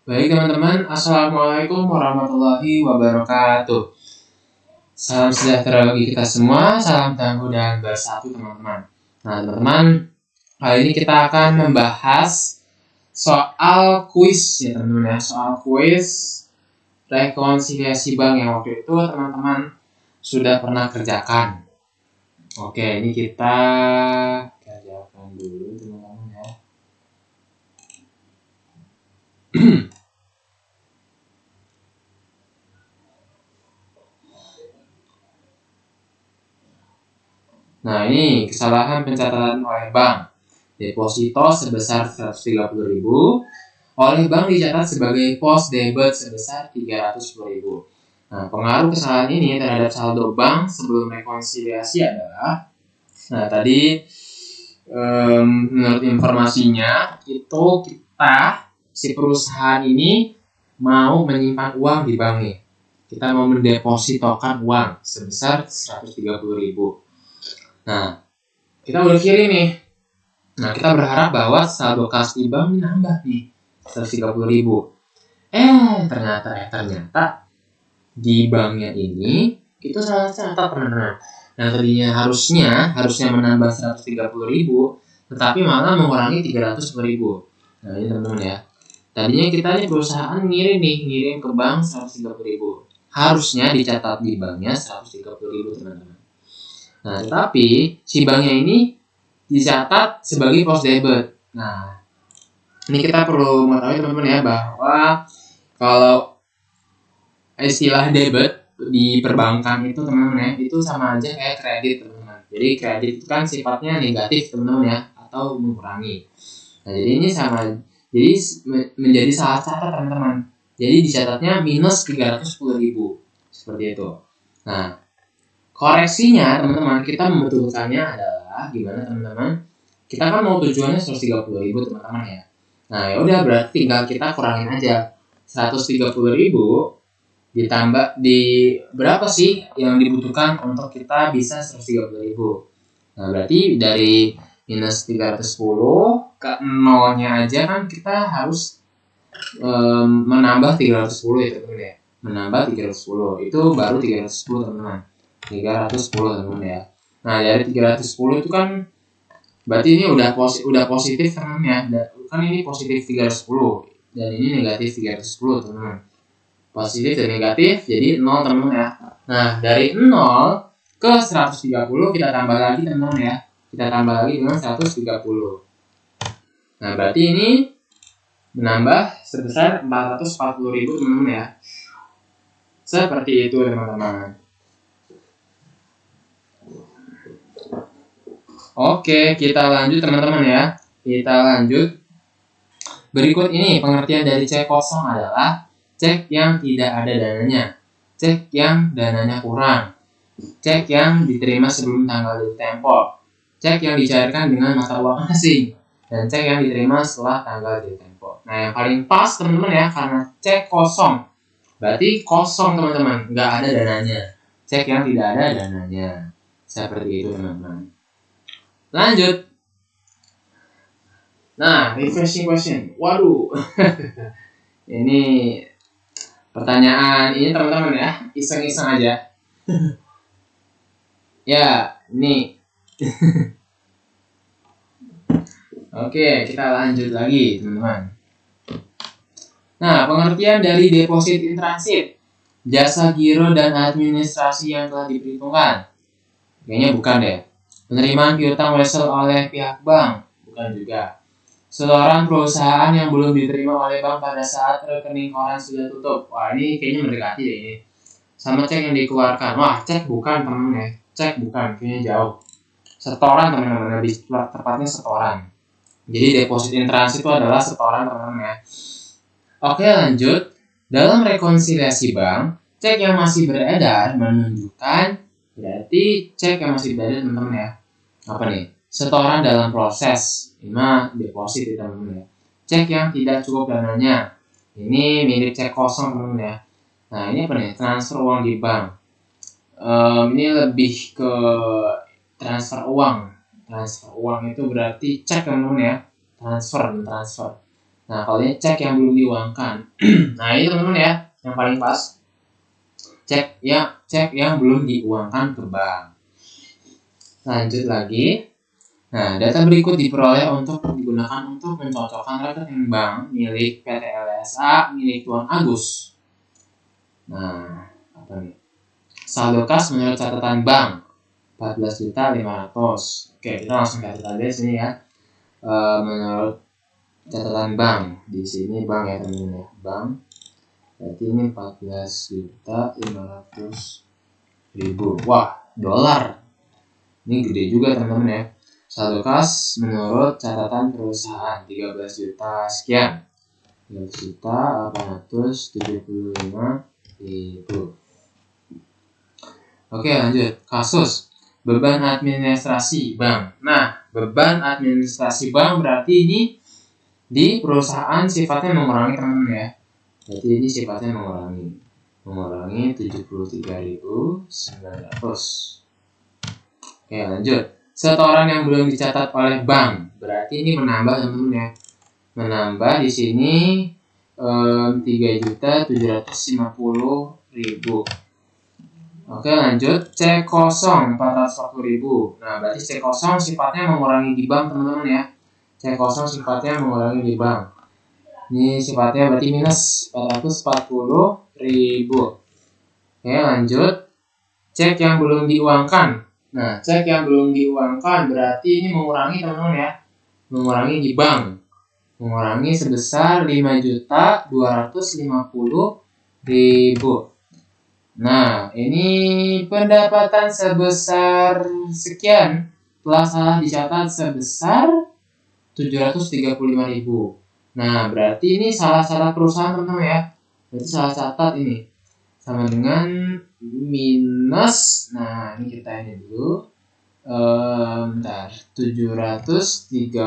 Baik teman-teman, Assalamualaikum warahmatullahi wabarakatuh. Salam sejahtera bagi kita semua, salam tangguh dan bersatu teman-teman. Nah teman-teman, kali ini kita akan membahas soal kuis ya teman-teman ya. Soal kuis rekonsiliasi bank yang waktu itu teman-teman sudah pernah kerjakan. Oke, ini kita kerjakan dulu teman-teman ya. Nah, ini kesalahan pencatatan oleh bank. Deposito sebesar 130.000 oleh bank dicatat sebagai pos debit sebesar 310.000. Nah, pengaruh kesalahan ini terhadap saldo bank sebelum rekonsiliasi adalah, nah tadi menurut informasinya itu si perusahaan ini mau menyimpan uang di bank nih. Kita mau mendepositokan uang sebesar 130.000. Nah, kita udah kirim nih. Nah, kita berharap bahwa saldo kas di bank nambah nih 130.000. Ternyata di banknya ini itu salah catat teman-teman. Nah, tadinya harusnya menambah 130.000, tetapi malah mengurangi 310.000. Nah, ini teman-teman ya. Tadinya kita nih perusahaan ngirim ke bank 130.000. Harusnya dicatat di banknya 130.000 teman-teman. Nah, tetapi si banknya ini dicatat sebagai pos debit. Nah, ini kita perlu mengetahui teman-teman ya bahwa kalau istilah debit di perbankan itu teman-teman ya, itu sama aja kayak kredit teman-teman. Jadi kredit itu kan sifatnya negatif teman-teman ya, atau mengurangi. Nah, jadi ini jadi menjadi salah catat teman-teman. Jadi dicatatnya minus 310.000 seperti itu. Nah, koreksinya teman-teman, kita membetulkannya adalah gimana teman-teman? Kita kan mau tujuannya 130.000 teman-teman ya. Nah, ya udah berarti tinggal kita kurangin aja 130.000 ditambah di berapa sih yang dibutuhkan untuk kita bisa 130.000. Nah, berarti dari minus 310 ke nolnya aja kan kita harus menambah 310 ya teman-teman ya. Menambah 310 itu baru 310 teman-teman. 310 teman-teman ya. Nah, dari 310 itu kan berarti ini udah positif teman-teman ya. Kan ini positif 310 dan ini negatif 310 teman-teman. Positif dan negatif jadi 0 teman-teman ya. Nah, dari 0 ke 130 kita tambah lagi teman-teman ya. Kita tambah lagi dengan 130. Nah, berarti ini menambah sebesar 440.000 teman-teman ya. Seperti itu teman-teman. Oke, kita lanjut teman-teman ya. Kita lanjut. Berikut ini pengertian dari cek kosong adalah cek yang tidak ada dananya, cek yang dananya kurang, cek yang diterima sebelum tanggal jatuh tempo, cek yang dicairkan dengan mata uang asing, dan cek yang diterima setelah tanggal jatuh tempo. Nah, yang paling pas teman-teman ya, karena cek kosong. Berarti kosong teman-teman, nggak ada dananya. Cek yang tidak ada dananya. Seperti itu teman-teman. Lanjut. Nah, refreshing question. Waduh. Ini pertanyaan ini teman-teman ya, iseng-iseng aja. Ya, ini. Oke, kita lanjut lagi, teman-teman. Nah, pengertian dari deposit in transit, jasa giro dan administrasi yang telah diperhitungkan. Kayaknya bukan deh. Penerimaan piutang wesel oleh pihak bank, bukan juga. Setoran perusahaan yang belum diterima oleh bank pada saat rekening koran sudah tutup. Wah, ini kayaknya mendekati deh ini. Sama cek yang dikeluarkan. Wah, cek bukan temen ya. Cek bukan, kayaknya jauh. Setoran teman-teman, lebih tepatnya setoran. Jadi deposit in transit itu adalah setoran teman-teman ya. Oke, lanjut. Dalam rekonsiliasi bank, cek yang masih beredar menunjukkan berarti cek yang masih beredar teman-teman ya. Apa nih? Setoran dalam proses. Ini deposit ya teman-teman ya. Cek yang tidak cukup dananya. Ini mirip cek kosong teman-teman ya. Nah, ini apa nih? Transfer uang di bank. Ini lebih ke transfer uang. Transfer uang itu berarti cek teman-teman ya. Transfer. Nah, kalau ini cek yang belum diuangkan. Nah, ini teman-teman ya, yang paling pas. Cek yang belum diuangkan ke bank. Lanjut lagi. Nah, data berikut diperoleh untuk digunakan untuk mencocokkan rekening bank milik PT LSA milik Tuan Agus. Nah, apa nih? Saldo kas menurut catatan bank 14.500.000. Oke, kita langsung catat aja sini ya. Menurut catatan bank di sini bank ya teman-teman ya, bank. Berarti ini 14.500.000. Wah, dolar. Ini gede juga teman-teman ya. Saldo kas menurut catatan perusahaan 13 juta sekian. 13.875.000. Oke, lanjut. Kasus beban administrasi bank. Nah, beban administrasi bank berarti ini di perusahaan sifatnya mengurangi teman-teman ya. Jadi ini sifatnya mengurangi 73.900. Oke, lanjut. Setoran yang belum dicatat oleh bank berarti ini menambah teman-teman ya. Menambah di sini 3.750.000. Oke, lanjut. C kosong 440.000. Nah, berarti C kosong sifatnya mengurangi di bank teman-teman ya. C kosong sifatnya mengurangi di bank. Ini sifatnya berarti minus 440.000. Oke, lanjut. Cek yang belum diuangkan. Nah, cek yang belum diuangkan berarti ini mengurangi teman-teman ya. Mengurangi di bank. Mengurangi sebesar 5.250.000. Nah, ini pendapatan sebesar sekian telah salah dicatat sebesar 735.000. Nah, berarti ini salah perusahaan teman-teman ya. Berarti salah catat ini. Sama dengan minus, nah ini kita ini dulu, 735.000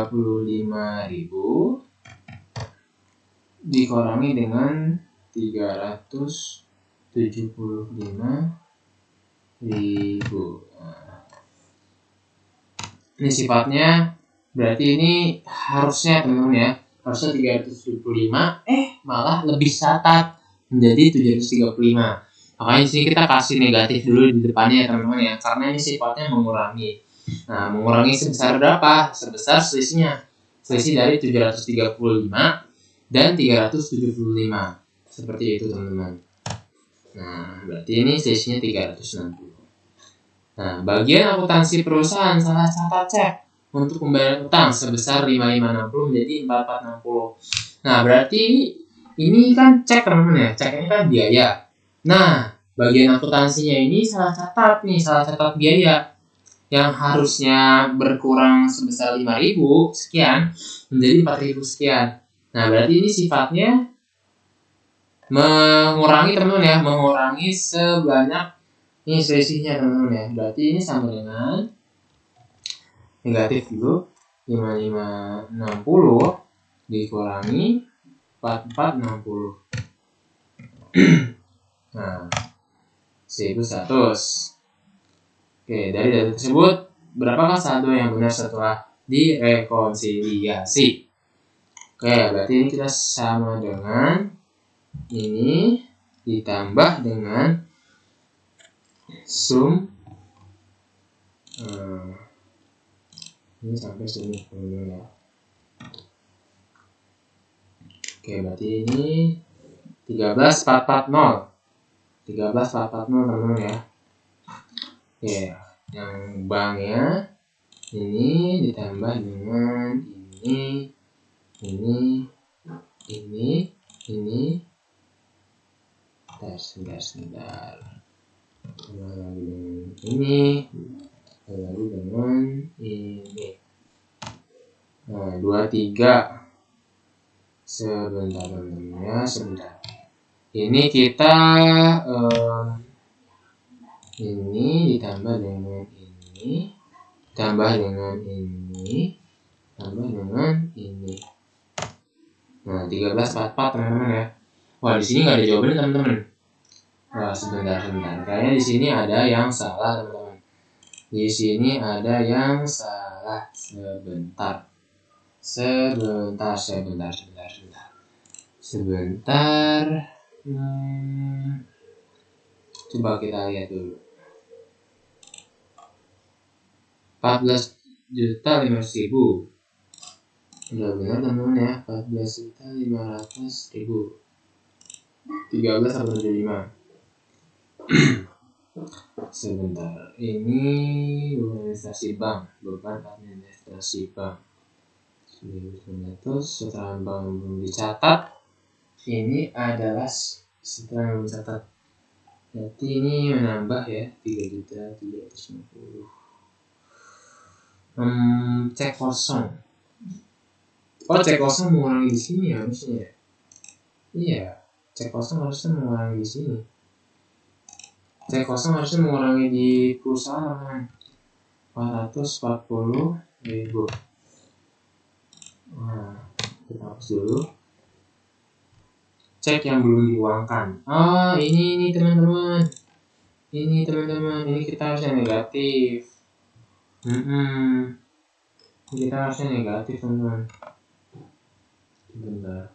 dikurangi dengan 375.000. Nah, ini sifatnya berarti ini harusnya teman-teman ya, harusnya 375, malah lebih catat menjadi 735. Makanya di sini kita kasih negatif dulu di depannya ya teman-teman ya, karena ini sifatnya mengurangi. Nah, mengurangi sebesar berapa? Sebesar selisihnya. Selisih dari 735 dan 375. Seperti itu teman-teman. Nah, berarti ini selisihnya 360. Nah, bagian akuntansi perusahaan salah catat cek untuk pembayaran utang sebesar 5560 menjadi 4460. Nah, berarti ini kan cek teman-teman ya, cek ini kan biaya. Nah, bagian akuntansinya ini salah catat biaya yang harusnya berkurang sebesar 5.000 sekian menjadi 4.000 sekian. Nah, berarti ini sifatnya mengurangi teman-teman ya, mengurangi sebanyak ini selisihnya teman-teman ya. Berarti ini sama dengan negatif dulu 5560 dikurangi 4460. Nah, 1.100. Oke, dari data tersebut berapakah saldo yang benar setelah direkonsiliasi? Oke, berarti ini kita sama dengan ini ditambah dengan sum ini sampai sini ya. Oke, berarti ini 13.440 teman-teman ya. Oke, yang banknya ini ditambah dengan ini sebentar. Lalu dengan ini. Nah, 23. Sebentar teman-teman ya, sebentar. Ini kita ini ditambah dengan ini, tambah dengan ini, tambah dengan ini. Nah, 13.44 teman-teman ya. Wah, di sini nggak ada jawabannya teman-teman. Wah, sebentar. Kayaknya di sini ada yang salah teman-teman. Di sini ada yang salah. Sebentar. Sebentar. Coba kita lihat dulu. 14.500.000. Udah benar teman-teman ya, 14.500.000. 13,75. Sebentar, ini beban administrasi bank 1.900. Setelah bank belum dicatat, ini adalah setelah belum dicatat, berarti ini menambah ya 3.350. Cek kosong. Cek kosong mengurangi di sini ya harusnya ya. Iya, cek kosong harusnya mengurangi di sini. Cek kosong harusnya mengurangi di perusahaan 440.000. Nah, kita hapus dulu. Cek yang belum diuangkan. Ini teman-teman. Ini kita harusnya negatif. Kita harusnya negatif teman-teman. Bentar.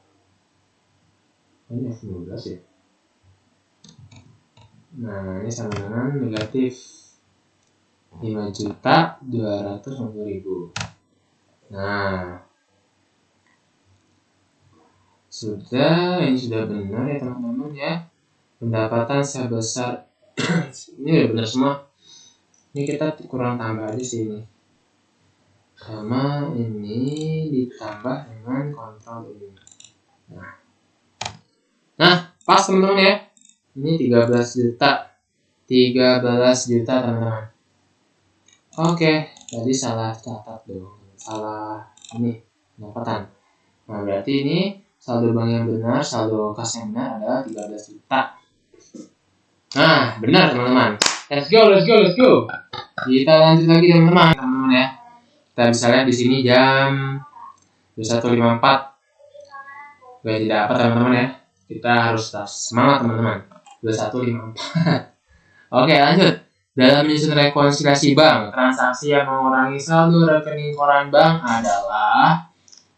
Ini F15 ya. Nah, ini sama dengan negatif 5.250.000. Nah, ini sudah benar ya teman-teman ya. Pendapatan sebesar ini udah benar semua. Ini kita kurang tambah aja sih ini. Sama ini ditambah dengan kontrol ini. Nah, pas teman-teman ya. Ini 13 juta teman-teman. Oke, tadi salah catat dong. Salah ini pendapatan. Nah, berarti ini saldo bank yang benar, saldo kas yang benar adalah 13 juta. Nah, benar teman-teman. Let's go. Kita lanjut lagi teman-teman ya. Kita bisa lihat di sini jam 21.54. Tidak apa teman-teman ya. Kita harus tetap semangat teman-teman. 21.54. Oke, lanjut. Dalam menyusun rekonsiliasi bank, transaksi yang mengurangi saldo rekening koran bank adalah,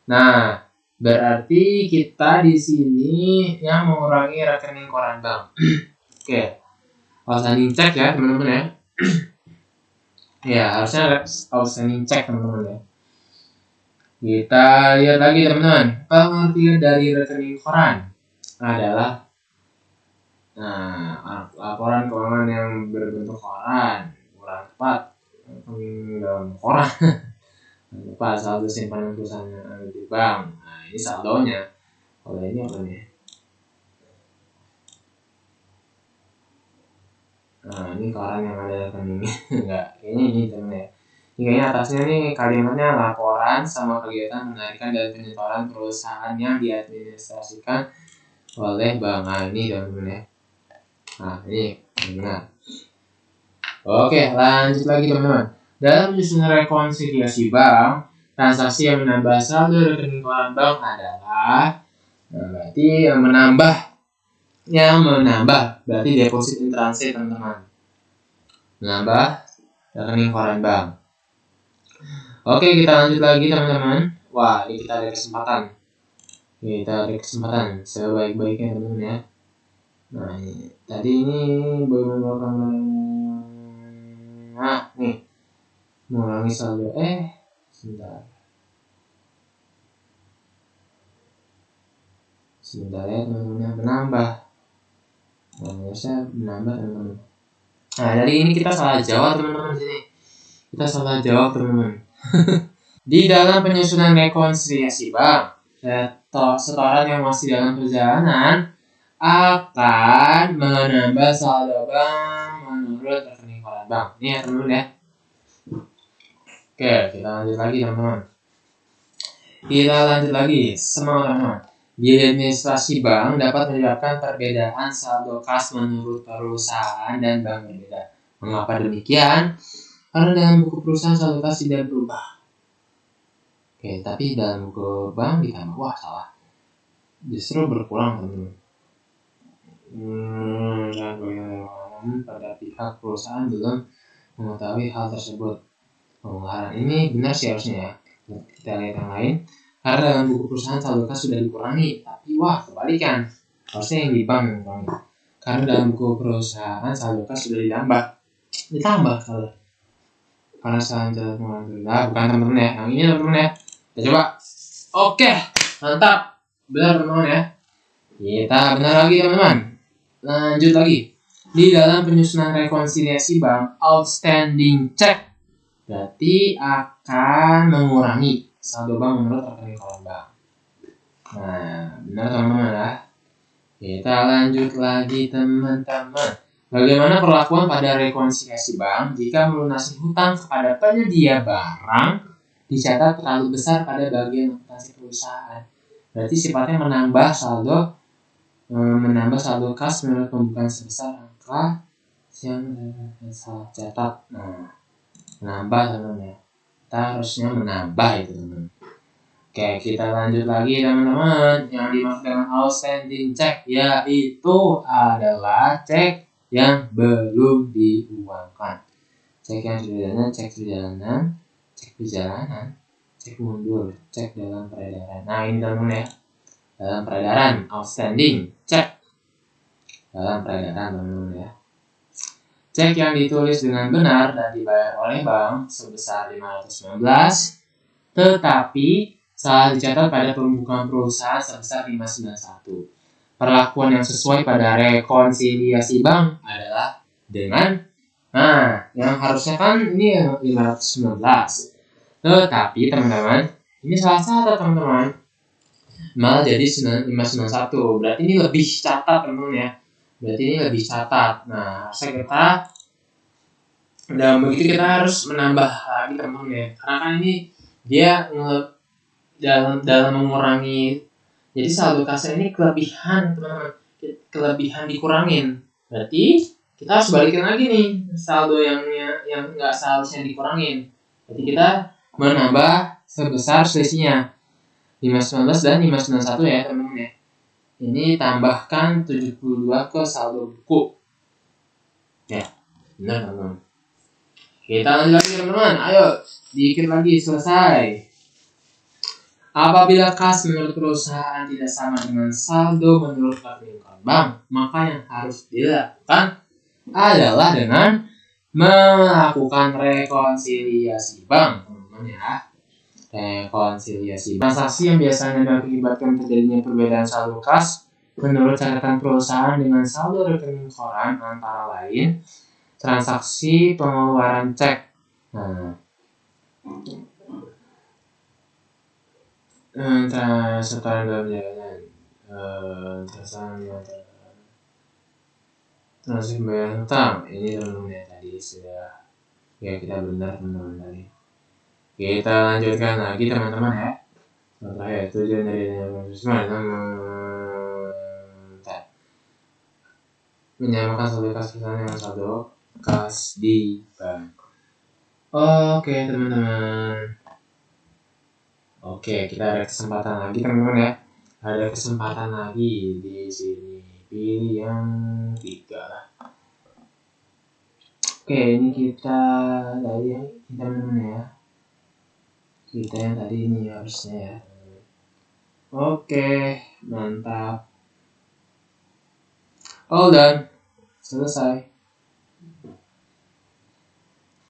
nah, berarti kita di sini yang mengurangi rekening koran bank. Oke, outstanding check ya teman-teman ya. Ya, harusnya outstanding check teman-teman ya. Kita lihat lagi teman-teman. Pengertian dari rekening koran adalah, nah, laporan keuangan yang berbentuk koran tepat dalam koran. Lupa saldo simpanan perusahaan yang ada di bank. Nah, ini saldonya. Kalau ini apa nih? Nah, ini koran yang ada rekeningnya. Enggak, ini temen ya. Ini atasnya nih kalimatnya laporan sama kegiatan penarikan dan penyetoran perusahaan yang diadministrasikan oleh bank. Nah, ini teman-teman ya. Nah, ini benar. Oke, lanjut lagi teman-teman. Dalam menyusun rekonsiliasi bank, transaksi yang menambah saldo rekening koran bank adalah, nah, berarti yang menambah berarti deposit in transit teman-teman. Menambah rekening koran bank. Oke, kita lanjut lagi teman-teman. Wah, ini kita ada kesempatan sebaik-baiknya teman-teman ya. Nah, tadi ini nih mengurangi saldo sebentar ya teman-teman, menambah. Nah, harusnya menambah teman-teman. Nah, dari ini kita salah jawab teman-teman sini. Di dalam penyusunan rekonsiliasi bank, setoran yang masih dalam perjalanan akan menambah saldo bank menurut rekening koran bank. Ini ya teman-teman ya. Oke, kita lanjut lagi teman-teman. Semangat teman-teman. Di administrasi bank dapat menyebabkan perbedaan saldo kas menurut perusahaan dan bank berbeda. Mengapa demikian? Karena dalam buku perusahaan saldo kas tidak berubah. Oke, tapi dalam buku bank ditambah. Wah, salah. Justru berkurang teman-teman. Dan pada pihak perusahaan belum mengetahui hal tersebut. Pengelaran ini benar sih harusnya ya. Kita lihat yang lain. Karena dalam buku perusahaan saldo kas sudah dikurangi, tapi kebalikan. Harusnya yang di bank yang dikurangi. Karena dalam buku perusahaan saldo kas sudah ditambah kalau. Karena salah mengurangi. Nah, bukan teman-teman ya, yang ini teman-teman ya. Kita coba. Oke, mantap. Benar teman-teman ya. Kita benar lagi teman-teman. Lanjut lagi. Di dalam penyusunan rekonsiliasi bank, outstanding check berarti akan mengurangi saldo bank menurut rekening koran bank. Nah, benar teman-teman ya. Kita lanjut lagi teman-teman. Bagaimana perlakuan pada rekonsiliasi bank jika melunasi hutang kepada penyedia barang dicatat terlalu besar pada bagian akuntansi perusahaan? Berarti sifatnya menambah saldo kas menurut pembukaan sebesar angka yang salah catat. Nah, menambah teman-teman ya. Kita harusnya menambah itu teman-teman. Oke, kita lanjut lagi teman-teman. Yang dimaksud dengan outstanding check yaitu adalah cek yang belum diuangkan. Cek yang sudah cek perjalanan, cek perjalanan, cek mundur, cek dalam peredaran. Nah, ini teman-teman ya. Dalam peredaran outstanding cek dalam peredaran teman-teman ya. Cek yang ditulis dengan benar dan dibayar oleh bank sebesar 519, tetapi salah dicatat pada pembukaan perusahaan sebesar 591. Perlakuan yang sesuai pada rekonsiliasi bank adalah dengan yang harusnya kan ini 519. Tetapi teman-teman, ini salah catat teman-teman. Malah jadi 591. Berarti ini lebih catat teman-teman ya. Berarti ini lebih catat. Nah, kita begitu kita harus menambah lagi teman-teman ya. Karena kan ini dia dalam mengurangi, jadi saldo kasnya ini kelebihan teman-teman, kelebihan dikurangin. Berarti kita harus balikin lagi nih saldo yang nggak seharusnya dikurangin. Berarti kita menambah sebesar selisihnya 519 dan 591 ya teman-teman ya. Ini tambahkan 72 ke saldo buku. Ya, benar teman-teman. Kita lanjut lagi teman-teman. Ayo, dikit lagi selesai. Apabila kas menurut perusahaan tidak sama dengan saldo menurut rekening koran bank, maka yang harus dilakukan adalah dengan melakukan rekonsiliasi bank, teman-teman ya. Rekonsiliasi transaksi yang biasanya mengakibatkan terjadinya perbedaan saldo kas menurut catatan perusahaan dengan saldo rekening koran antara lain transaksi pengeluaran cek. Setoran dalam perjalanan, transaksi pembayaran hutang. Ini teman-teman ya, tadi sudah ya kita benar teman-teman tadi. Kita lanjutkan lagi teman-teman ya. Terakhir tujuan dari menyamakan saldo kas perusahaan dengan saldo kas di bank. Oke teman-teman. Oke, kita ada kesempatan lagi teman-teman ya. Ada kesempatan lagi di sini. Pilih yang 3 lah. Oke, ini kita dari yang teman-teman ya. Kita yang tadi ini harusnya ya. Oke, mantap. All done. Selesai.